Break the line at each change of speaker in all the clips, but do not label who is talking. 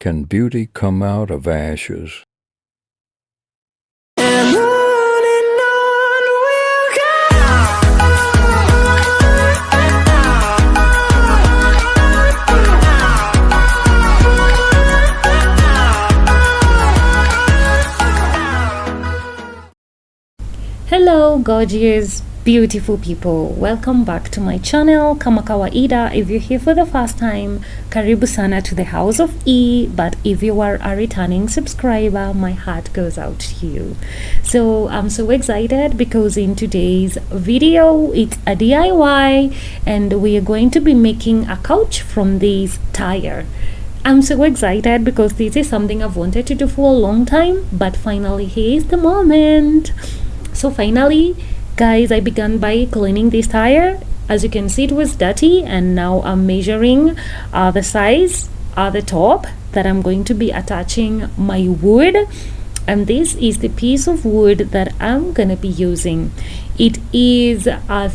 Can beauty come out of ashes?
And on we'll go.
Hello gorgeous beautiful people, welcome back to my channel kama kawaida. If you're here for the first time, karibu sana to the house of E, but if you are a returning subscriber, my heart goes out to you. So I'm so excited because in today's video it's a DIY and we are going to be making a couch from this tire. I'm so excited because this is something I've wanted to do for a long time, but finally here's the moment. So finally, guys, I began by cleaning this tire. As you can see, it was dirty, and now I'm measuring the size the top that I'm going to be attaching my wood. And this is the piece of wood that I'm gonna be using. It is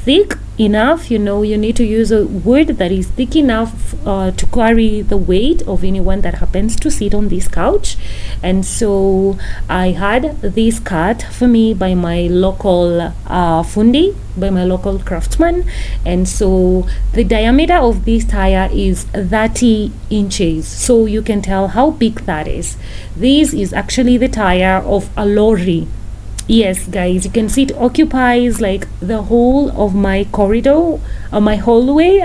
thick enough, you need to use a wood that is thick enough to carry the weight of anyone that happens to sit on this couch. And so I had this cut for me by my local fundi, by my local craftsman. And so the diameter of this tire is 30 inches, so you can tell how big that is. This is actually the tire of a lorry. Yes guys, you can see it occupies like the whole of my corridor, or my hallway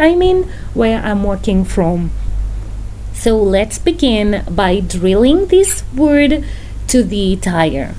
where I'm working from. So let's begin by drilling this wood to the tire.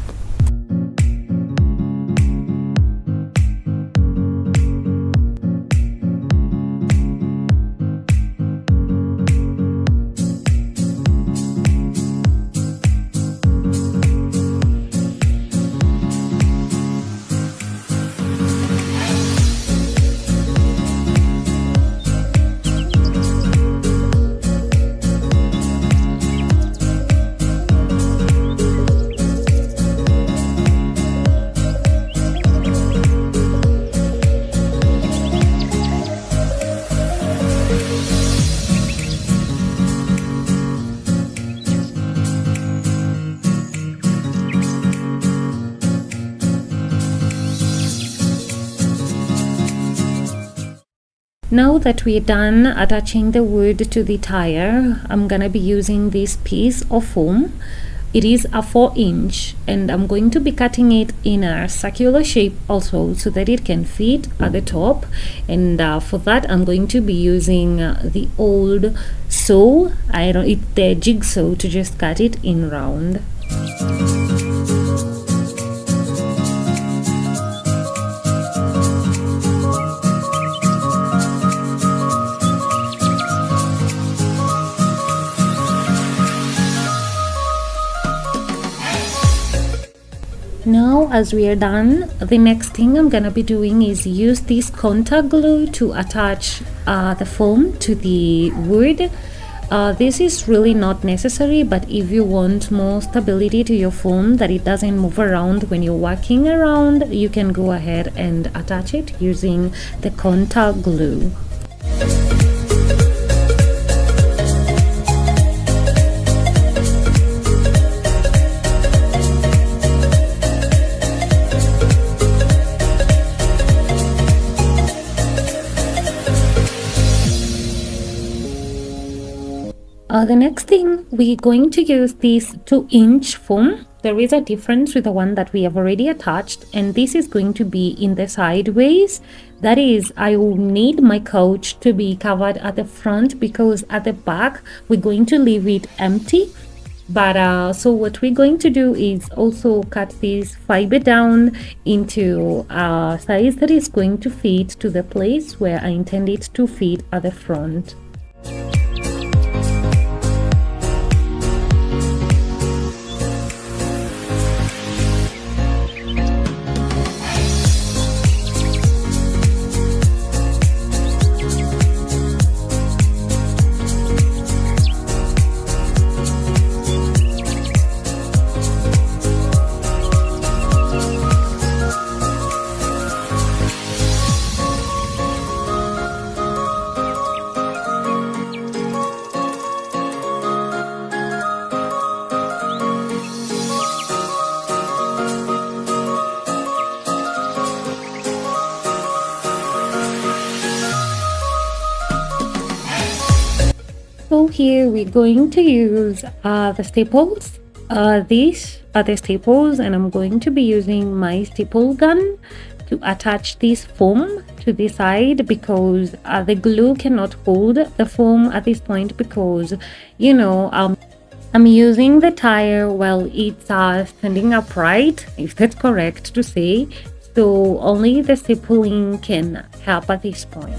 Now that we're done attaching the wood to the tire, I'm gonna be using this piece of foam. It is a 4-inch, and I'm going to be cutting it in a circular shape also so that it can fit at the top. And for that I'm going to be using the old saw, the jigsaw, to just cut it in round. Now as we are done, the next thing I'm gonna be doing is use this contact glue to attach the foam to the wood. This is really not necessary, but if you want more stability to your foam, that it doesn't move around when you're walking around, you can go ahead and attach it using the contact glue. The next thing, we're going to use this 2-inch foam. There is a difference with the one that we have already attached, and this is going to be in the sideways. That is, I will need my couch to be covered at the front, because at the back we're going to leave it empty. But so what we're going to do is also cut this fiber down into a size that is going to fit to the place where I intend it to fit at the front. here we're going to use the staples. These are the staples, and I'm going to be using my staple gun to attach this foam to the side, because the glue cannot hold the foam at this point, because I'm using the tire while it's standing upright, if that's correct to say. So only the stapling can help at this point.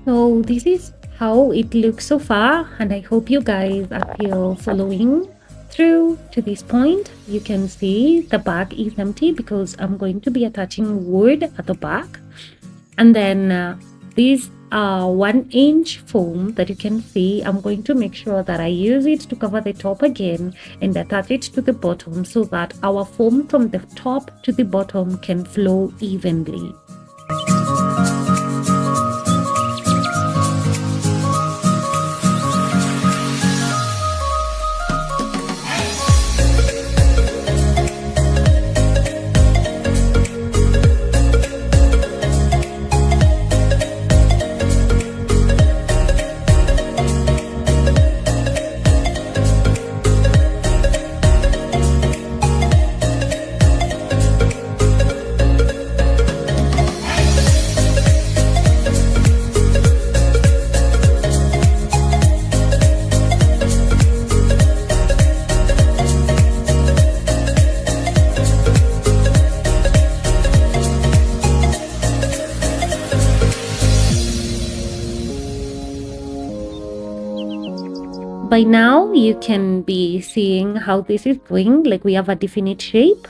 So this is how it looks so far, and I hope you guys are still following through to this point. You can see the back is empty because I'm going to be attaching wood at the back, and then this 1 inch foam that you can see, I'm going to make sure that I use it to cover the top again and attach it to the bottom, so that our foam from the top to the bottom can flow evenly. By now you can be seeing how this is going, like we have a definite shape,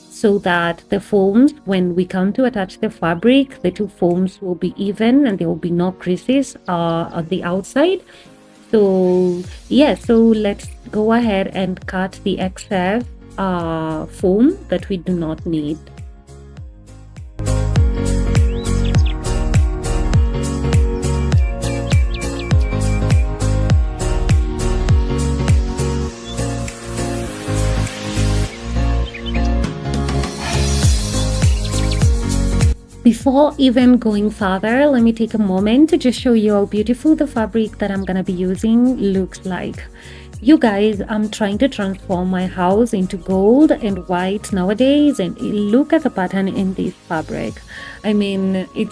so that the foams, when we come to attach the fabric, the two foams will be even and there will be no creases on the outside. So yeah, so let's go ahead and cut the excess foam that we do not need. Before even going further, let me take a moment to just show you how beautiful the fabric that I'm gonna be using looks like. You guys, I'm trying to transform my house into gold and white nowadays, and look at the pattern in this fabric. I mean, it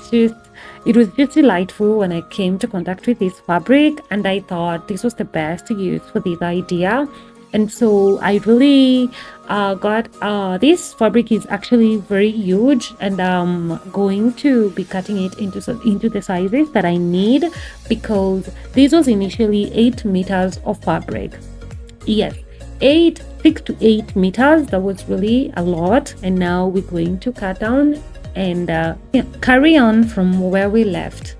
was just delightful when I came to contact with this fabric, and I thought this was the best to use for this idea. And so I really got this fabric is actually very huge, and I'm going to be cutting it into the sizes that I need, because this was initially 8 meters of fabric. Yes, 6 to 8 meters. That was really a lot, and now we're going to cut down and carry on from where we left.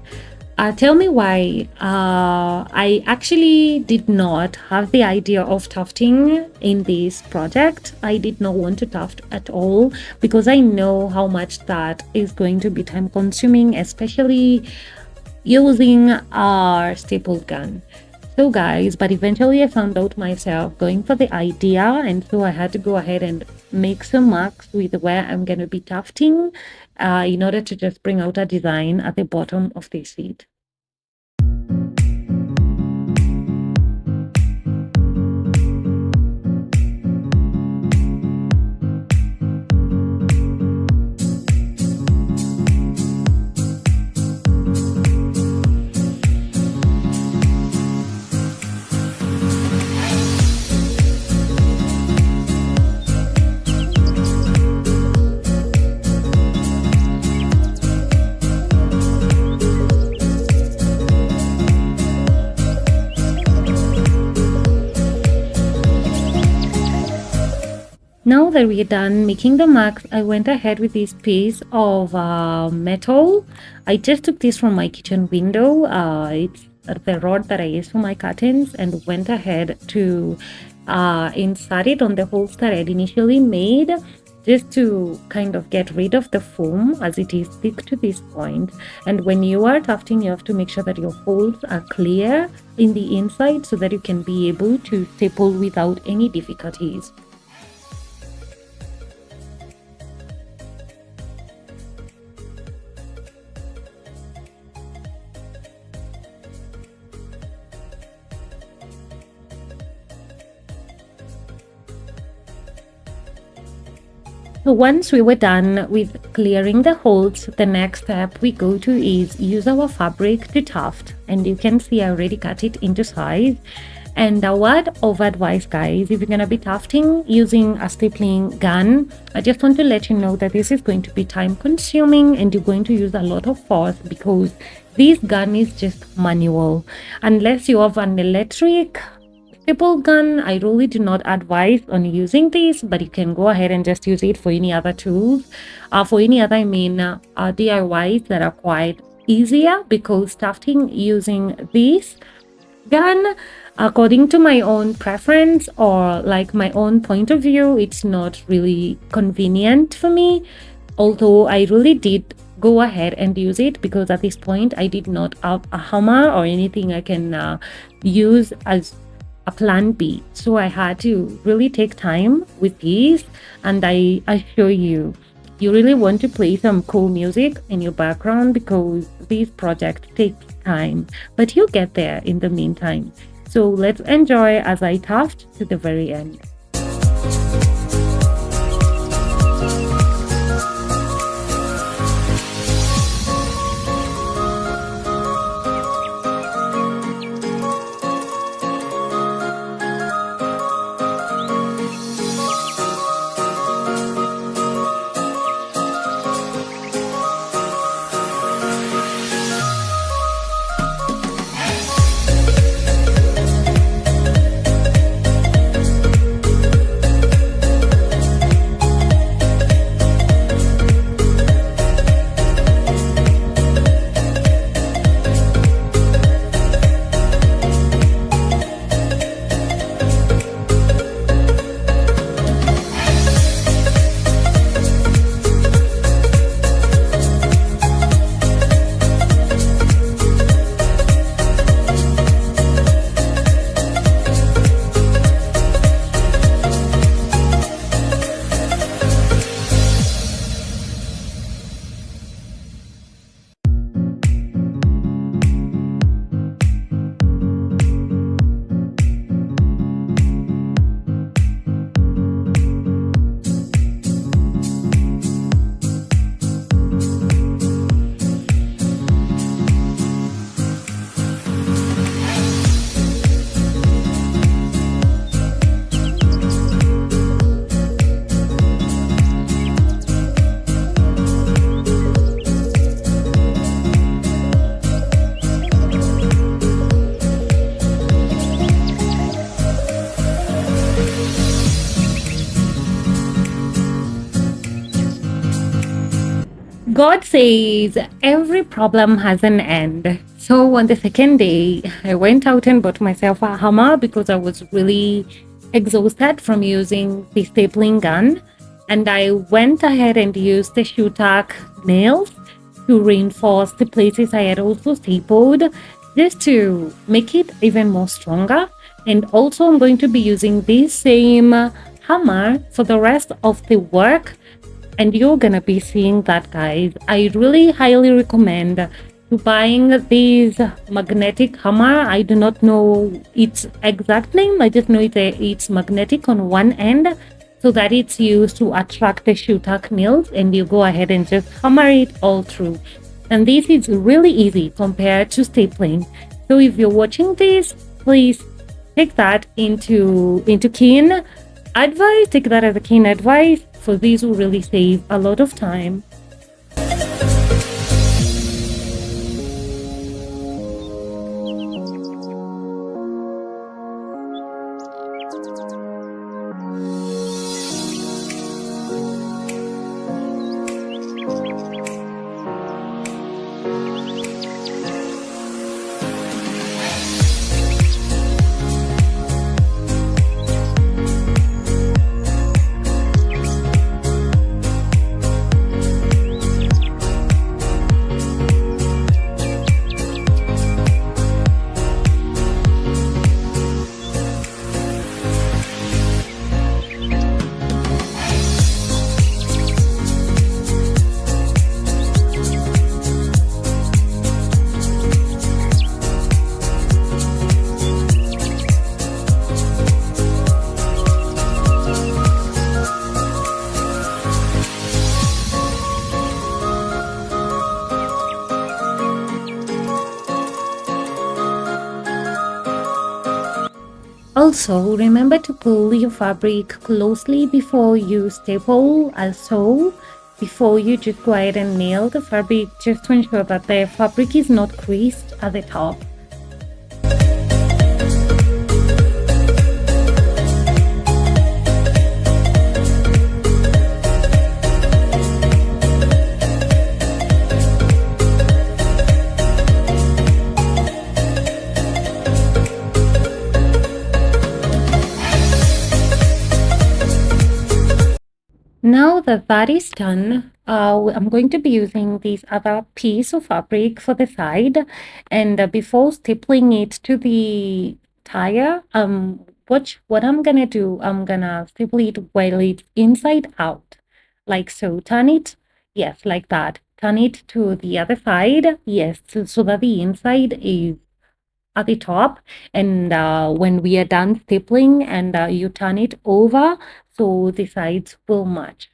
Tell me why I actually did not have the idea of tufting in this project. I did not want to tuft at all, because I know how much that is going to be time consuming, especially using our staple gun. So guys, but eventually I found out myself going for the idea, and so I had to go ahead and make some marks with where I'm going to be tufting in order to just bring out a design at the bottom of the seat. Now that we're done making the marks, I went ahead with this piece of metal. I just took this from my kitchen window. It's the rod that I use for my curtains, and went ahead to insert it on the holes that I had initially made, just to kind of get rid of the foam as it is thick to this point. And when you are tufting, you have to make sure that your holes are clear in the inside so that you can be able to staple without any difficulties. So once we were done with clearing the holes, the next step we go to is use our fabric to tuft. And you can see I already cut it into size. And a word of advice, guys, if you're going to be tufting using a stapling gun, I just want to let you know that this is going to be time consuming and you're going to use a lot of force, because this gun is just manual. Unless you have an electric staple gun, I really do not advise on using this, but you can go ahead and just use it for any other tools. For any other, DIYs that are quite easier, because tufting using this gun, according to my own preference or like my own point of view, it's not really convenient for me. Although I really did go ahead and use it, because at this point I did not have a hammer or anything I can use as a plan B. So I had to really take time with these, and I assure you, you really want to play some cool music in your background, because these projects take time, but you'll get there in the meantime. So let's enjoy as I tuft to the very end. God says every problem has an end. So on the second day, I went out and bought myself a hammer, because I was really exhausted from using the stapling gun. And I went ahead and used the shoe tack nails to reinforce the places I had also stapled, just to make it even more stronger. And also I'm going to be using this same hammer for the rest of the work, and you're gonna be seeing that, guys. I really highly recommend to buying this magnetic hammer. I do not know its exact name, I just know it's magnetic on one end, so that it's used to attract the shoe tack nails, and you go ahead and just hammer it all through. And this is really easy compared to stapling. So if you're watching this, please take that into keen advice, take that as a keen advice, for these will really save a lot of time. Also, remember to pull your fabric closely before you staple or sew. Before you just go ahead and nail the fabric, just to ensure that the fabric is not creased at the top. Now that that is done, I'm going to be using this other piece of fabric for the side, and before stapling it to the tire, what I'm gonna do, I'm gonna staple it while it's inside out, like so. Turn it, yes, like that. Turn it to the other side, yes, so that the inside is at the top, and when we are done stapling and you turn it over so the sides will match.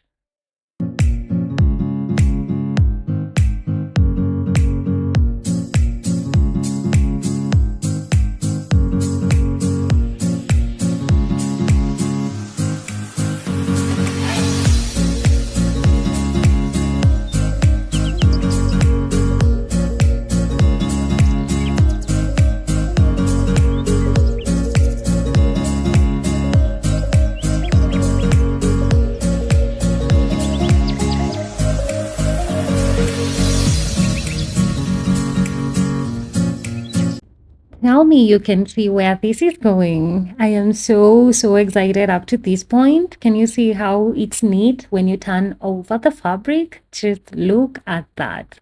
Tell me you can see where this is going. I am so excited up to this point. Can you see how it's neat when you turn over the fabric? Just look at that.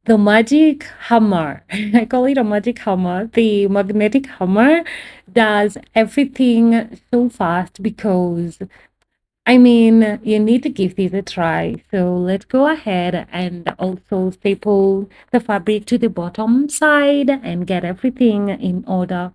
The magic hammer, I call it a magic hammer. The magnetic hammer does everything so fast because I mean, you need to give this a try. So let's go ahead and also staple the fabric to the bottom side and get everything in order.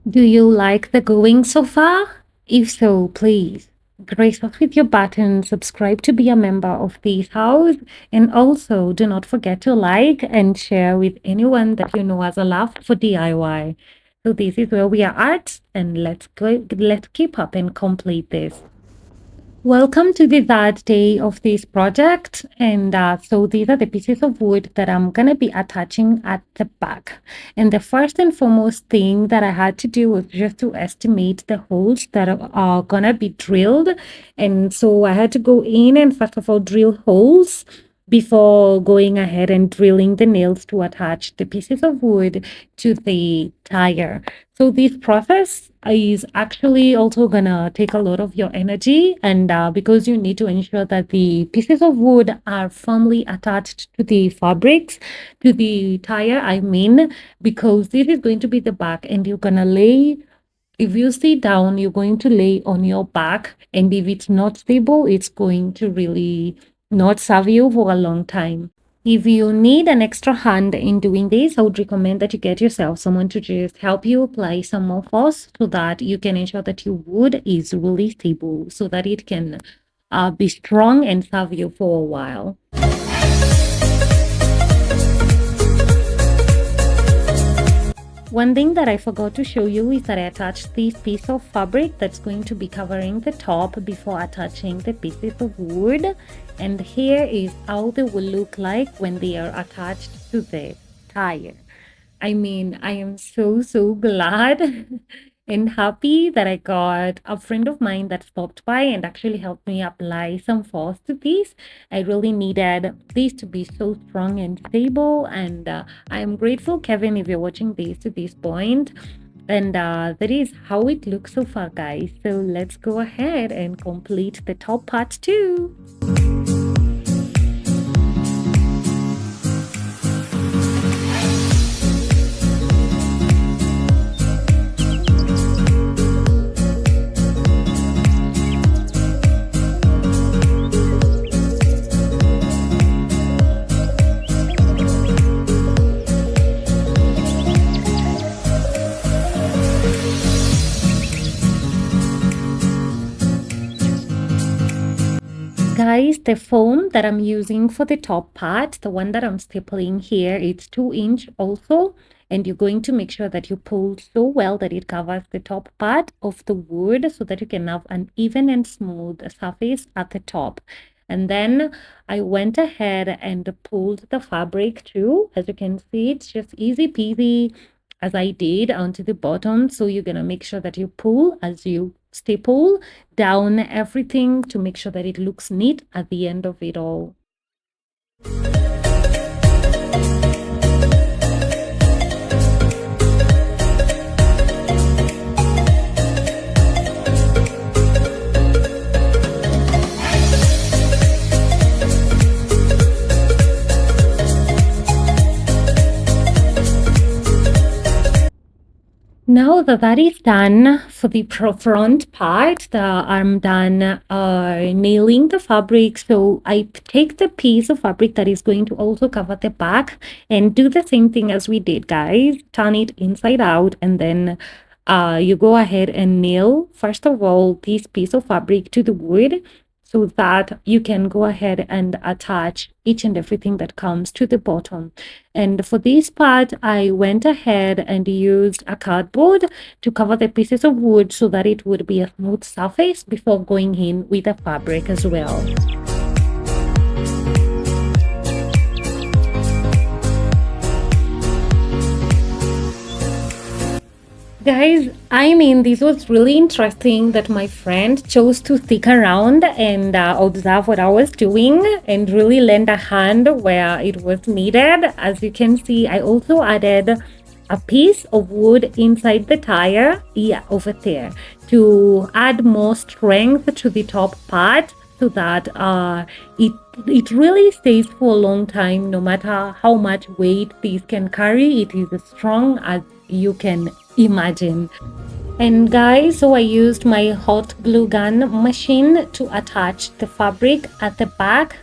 Do you like the going so far? If so, please grace us with your button, subscribe to be a member of this house, and also do not forget to like and share with anyone that you know has a love for DIY. So this is where we are at, and let's keep up and complete this. Welcome to the third day of this project, and so these are the pieces of wood that I'm gonna be attaching at the back. And the first and foremost thing that I had to do was just to estimate the holes that are gonna be drilled. And so I had to go in and first of all drill holes before going ahead and drilling the nails to attach the pieces of wood to the tire. So this process is actually also gonna take a lot of your energy, and because you need to ensure that the pieces of wood are firmly attached to the fabrics, to the tire, I mean, because this is going to be the back, and you're gonna lay. If you sit down, you're going to lay on your back, and if it's not stable, it's going to really not serve you for a long time. If you need an extra hand in doing this, I would recommend that you get yourself someone to just help you apply some more force so that you can ensure that your wood is really stable so that it can be strong and serve you for a while. One thing that I forgot to show you is that I attached this piece of fabric that's going to be covering the top before attaching the pieces of wood. And here is how they will look like when they are attached to the tire. I mean, I am so glad and happy that I got a friend of mine that stopped by and actually helped me apply some force to this. I really needed this to be so strong and stable, and I am grateful, Kevin, if you're watching this to this point. And that is how it looks so far, guys. So let's go ahead and complete the top part too. Guys, the foam that I'm using for the top part, the one that I'm stapling here, it's 2-inch also, and you're going to make sure that you pull so well that it covers the top part of the wood so that you can have an even and smooth surface at the top. And then I went ahead and pulled the fabric too. As you can see, it's just easy peasy as I did onto the bottom. So you're gonna make sure that you pull as you staple down everything to make sure that it looks neat at the end of it all. Now that is done for the front part, I'm done nailing the fabric. So I take the piece of fabric that is going to also cover the back and do the same thing as we did, guys. Turn it inside out, and then you go ahead and nail, first of all, this piece of fabric to the wood, so that you can go ahead and attach each and everything that comes to the bottom. And for this part, I went ahead and used a cardboard to cover the pieces of wood so that it would be a smooth surface before going in with the fabric as well. Guys, I mean, this was really interesting that my friend chose to stick around and observe what I was doing and really lend a hand where it was needed. As you can see, I also added a piece of wood inside the tire, yeah, over there, to add more strength to the top part so that it really stays for a long time. No matter how much weight this can carry, it is as strong as you can imagine. And guys, so I used my hot glue gun machine to attach the fabric at the back.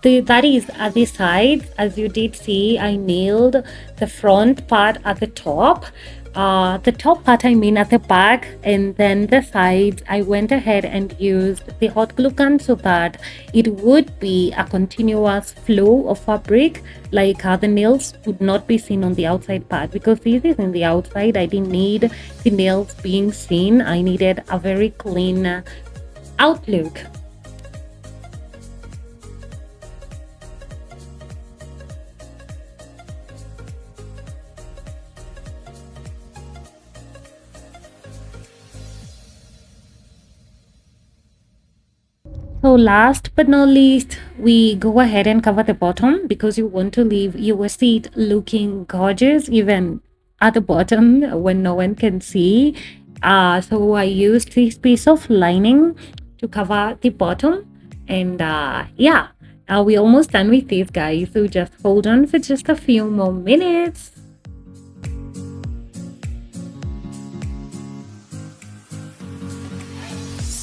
That is at the sides. As you did see, I nailed the front part at the top. The top part, I mean, at the back, and then the sides, I went ahead and used the hot glue gun so that it would be a continuous flow of fabric, like the nails would not be seen on the outside part, because this is in the outside. I didn't need the nails being seen. I needed a very clean outlook. So last but not least, we go ahead and cover the bottom because you want to leave your seat looking gorgeous even at the bottom when no one can see. So I used this piece of lining to cover the bottom, and yeah, we're almost done with this, guys. So just hold on for just a few more minutes.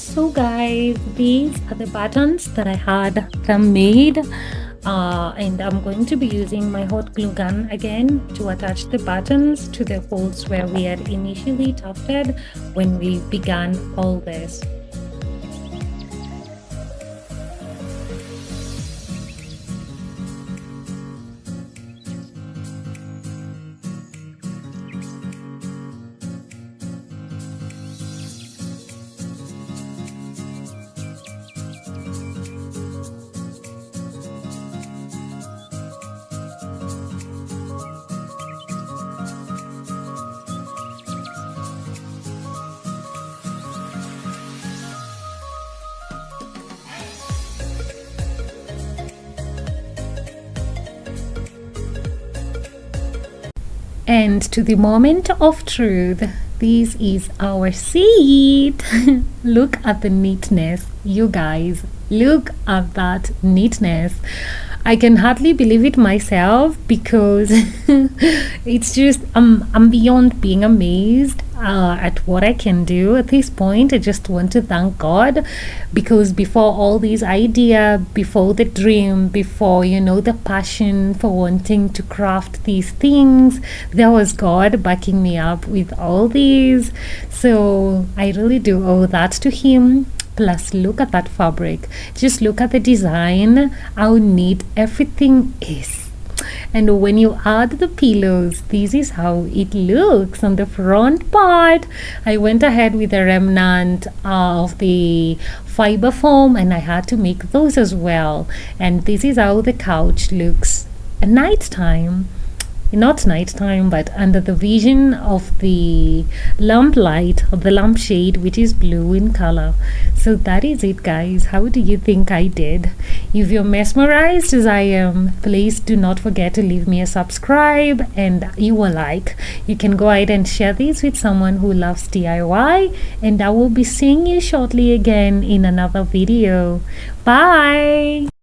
So guys, these are the buttons that I had them made, and I'm going to be using my hot glue gun again to attach the buttons to the holes where we had initially tufted when we began all this. And to the moment of truth, This is our seat. Look at the neatness, you guys. Look at that neatness. I can hardly believe it myself because it's just I'm beyond being amazed at what I can do at this point. I just want to thank God because before all these idea, before the dream, before the passion for wanting to craft these things, there was God backing me up with all these. So I really do owe that to Him. Plus, look at that fabric. Just look at the design, how neat everything is. And when you add the pillows, this is how it looks on the front part. I went ahead with a remnant of the fiber foam and I had to make those as well. And this is how the couch looks at night time. Not nighttime, but under the vision of the lamp light of the lampshade, which is blue in color. So that is it, guys. How do you think I did? If you're mesmerized as I am, please do not forget to leave me a subscribe and you will like. You can go ahead and share this with someone who loves DIY, and I will be seeing you shortly again in another video. Bye.